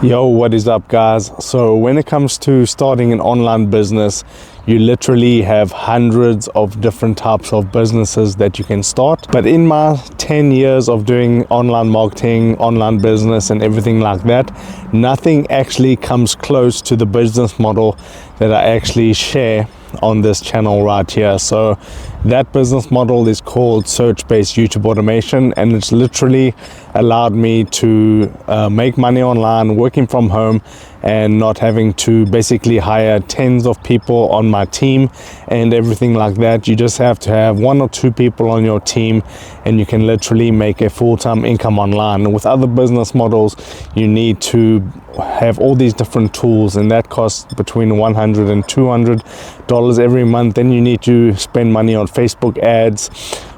Yo, what is up, guys? So when it comes to starting an online business, you literally have hundreds of different types of businesses that you can start. But in my 10 years of doing online marketing, online business and everything like that, nothing actually comes close to the business model that I actually share on this channel right here. So that business model is called search-based YouTube automation, and it's literally allowed me to make money online, working from home, and not having to basically hire tens of people on my team and everything like that. You just have to have 1 or 2 people on your team and you can literally make a full-time income online. With other business models, you need to have all these different tools, and that costs between $100 and $200 every month. Then you need to spend money on Facebook ads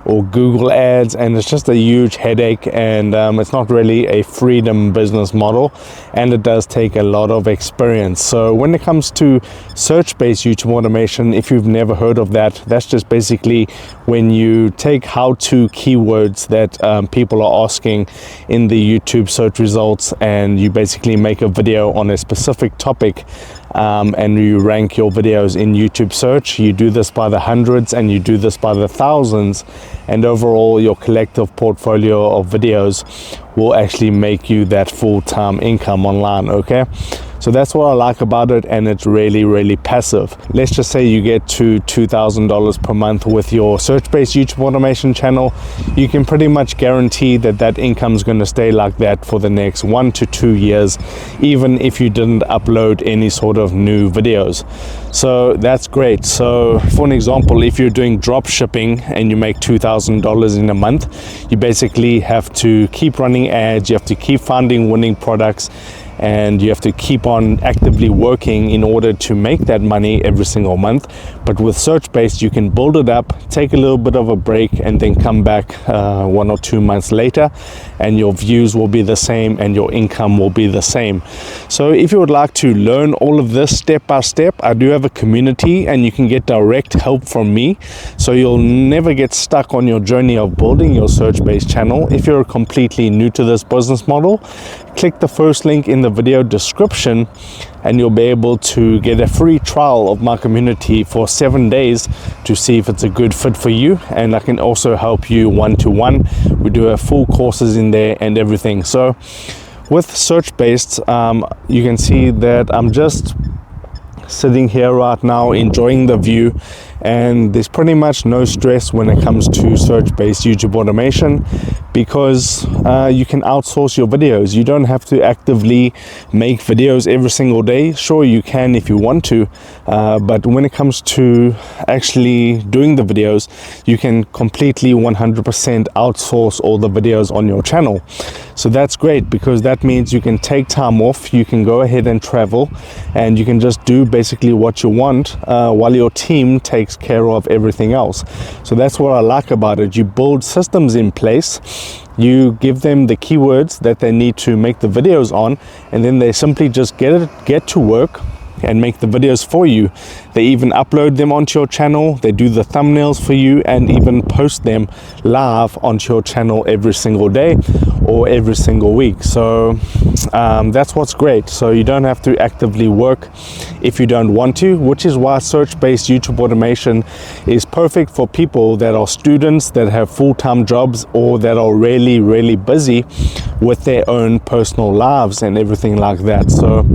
or Google ads, and it's just a huge headache, and it's not really a freedom business model, and it does take a lot of experience. So when it comes to search-based YouTube automation, if you've never heard of that, that's just basically when you take how-to keywords that people are asking in the YouTube search results, and you basically make a video on a specific topic, and you rank your videos in YouTube search. You do this by the hundreds and you do this by the thousands, and overall your collective portfolio of videos will actually make you that full-time income online. Okay, so that's what I like about it, and it's really passive. Let's just say you get to $2,000 per month with your search-based YouTube automation channel. You can pretty much guarantee that that income is going to stay like that for the next 1 to 2 years, even if you didn't upload any sort of new videos. So that's great. So for an example, if you're doing drop shipping and you make $2,000 in a month, you basically have to keep running ads, you have to keep finding winning products, and you have to keep on actively working in order to make that money every single month. But with search-based, you can build it up, take a little bit of a break, and then come back 1 or 2 months later, and your views will be the same and your income will be the same. So if you would like to learn all of this step by step, I do have a community and you can get direct help from me, so you'll never get stuck on your journey of building your search-based channel. If you're completely new to this business model, click the first link in the video description and you'll be able to get a free trial of my community for 7 days to see if it's a good fit for you, and I can also help you one-to-one. We do have full courses in there and everything. So with search-based, you can see that I'm just sitting here right now enjoying the view, and there's pretty much no stress when it comes to search-based YouTube automation, because you can outsource your videos. You don't have to actively make videos every single day. Sure, you can if you want to, but when it comes to actually doing the videos, you can completely 100% outsource all the videos on your channel. So that's great, because that means you can take time off, you can go ahead and travel, and you can just do basically what you want while your team takes care of everything else. So that's what I like about it. You build systems in place, you give them the keywords that they need to make the videos on, and then they simply just get to work and make the videos for you. They even upload them onto your channel, they do the thumbnails for you, and even post them live onto your channel every single day or every single week. So that's what's great. So you don't have to actively work if you don't want to, which is why search-based YouTube automation is perfect for people that are students, that have full-time jobs, or that are really busy with their own personal lives and everything like that. So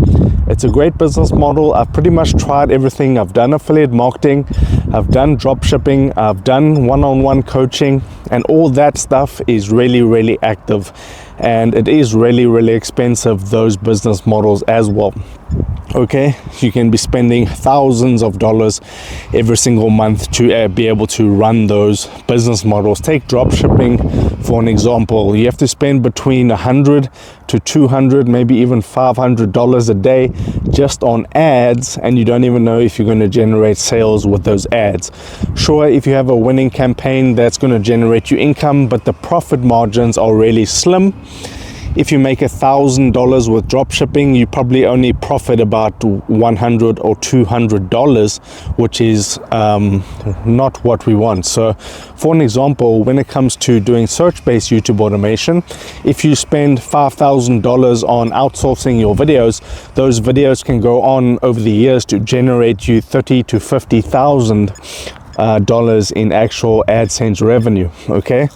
it's a great business model. I've pretty much tried everything. I've done affiliate marketing, I've done drop shipping, I've done one-on-one coaching, and all that stuff is really active, and it is really expensive, those business models as well. Okay, you can be spending thousands of dollars every single month to be able to run those business models. Take drop shipping for an example. You have to spend between $100 to $200, maybe even $500 a day just on ads, and you don't even know if you're going to generate sales with those ads. Sure, if you have a winning campaign, that's going to generate you income, but the profit margins are really slim. if you make $1,000 with drop shipping, you probably only profit about $100 or $200, which is not what we want. So for an example, when it comes to doing search-based YouTube automation, if you spend $5,000 on outsourcing your videos, those videos can go on over the years to generate you $30,000 to $50,000 in actual AdSense revenue, okay,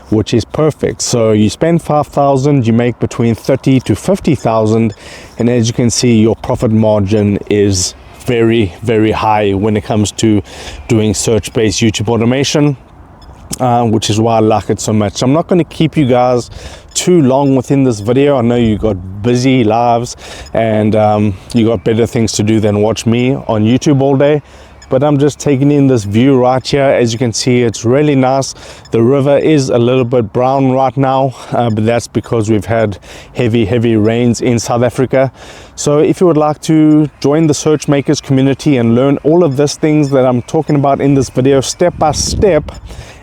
which is perfect. So you spend $5,000, you make between $30,000 to $50,000, and as you can see, your profit margin is very, very high when it comes to doing search-based YouTube automation, which is why I like it so much. I'm not going to keep you guys too long within this video. I know you got busy lives and you got better things to do than watch me on YouTube all day, but I'm just taking in this view right here. As you can see, it's really nice. The river is a little bit brown right now, but that's because we've had heavy rains in South Africa. So if you would like to join the Search Makers community and learn all of these things that I'm talking about in this video step by step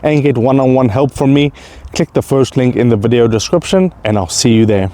and get one-on-one help from me, click the first link in the video description and I'll see you there.